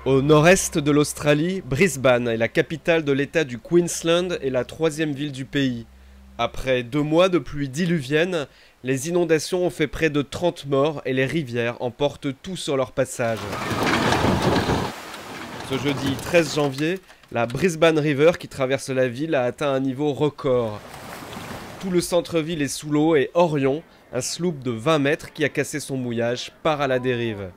Au nord-est de l'Australie, Brisbane est la capitale de l'État du Queensland et la troisième ville du pays. Après 2 mois de pluie diluvienne, les inondations ont fait près de 30 morts et les rivières emportent tout sur leur passage. Ce jeudi 13 janvier, la Brisbane River qui traverse la ville a atteint un niveau record. Tout le centre-ville est sous l'eau et Orion, un sloop de 20 mètres qui a cassé son mouillage, part à la dérive.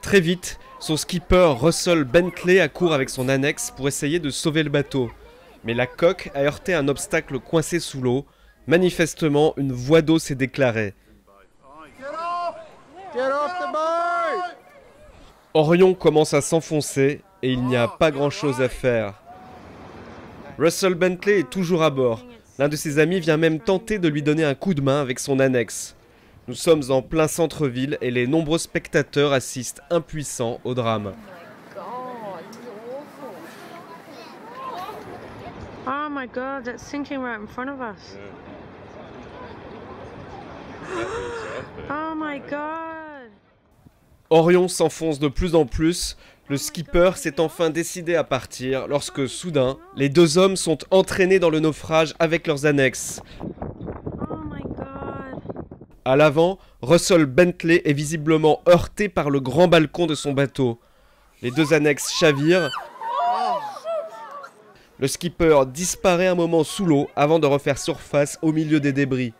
Très vite, son skipper Russell Bentley accourt avec son annexe pour essayer de sauver le bateau. Mais la coque a heurté un obstacle coincé sous l'eau. Manifestement, une voie d'eau s'est déclarée. Orion commence à s'enfoncer et il n'y a pas grand-chose à faire. Russell Bentley est toujours à bord. L'un de ses amis vient même tenter de lui donner un coup de main avec son annexe. Nous sommes en plein centre-ville et les nombreux spectateurs assistent impuissants au drame. Oh my god, that's sinking right in front of us. Oh my god. Orion s'enfonce de plus en plus. Le skipper s'est enfin décidé à partir lorsque, soudain, les 2 hommes sont entraînés dans le naufrage avec leurs annexes. Oh my god. À l'avant, Russell Bentley est visiblement heurté par le grand balcon de son bateau. Les 2 annexes chavirent. Le skipper disparaît un moment sous l'eau avant de refaire surface au milieu des débris.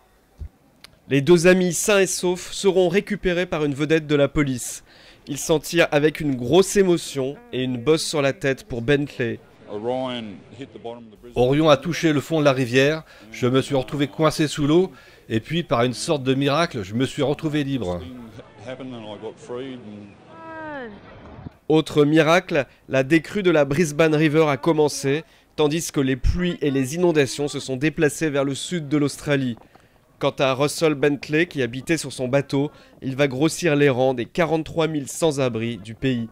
Les 2 amis sains et saufs seront récupérés par une vedette de la police. Ils s'en tirent avec une grosse émotion et une bosse sur la tête pour Bentley. Orion a touché le fond de la rivière, je me suis retrouvé coincé sous l'eau, et puis par une sorte de miracle, je me suis retrouvé libre. Autre miracle, la décrue de la Brisbane River a commencé, tandis que les pluies et les inondations se sont déplacées vers le sud de l'Australie. Quant à Russell Bentley qui habitait sur son bateau, il va grossir les rangs des 43 000 sans-abri du pays.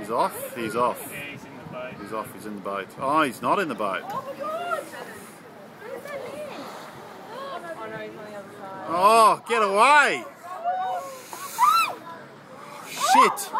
He's off. He's off. He's off. He's in the boat. Oh, he's not in the boat. Oh, get away! Shit!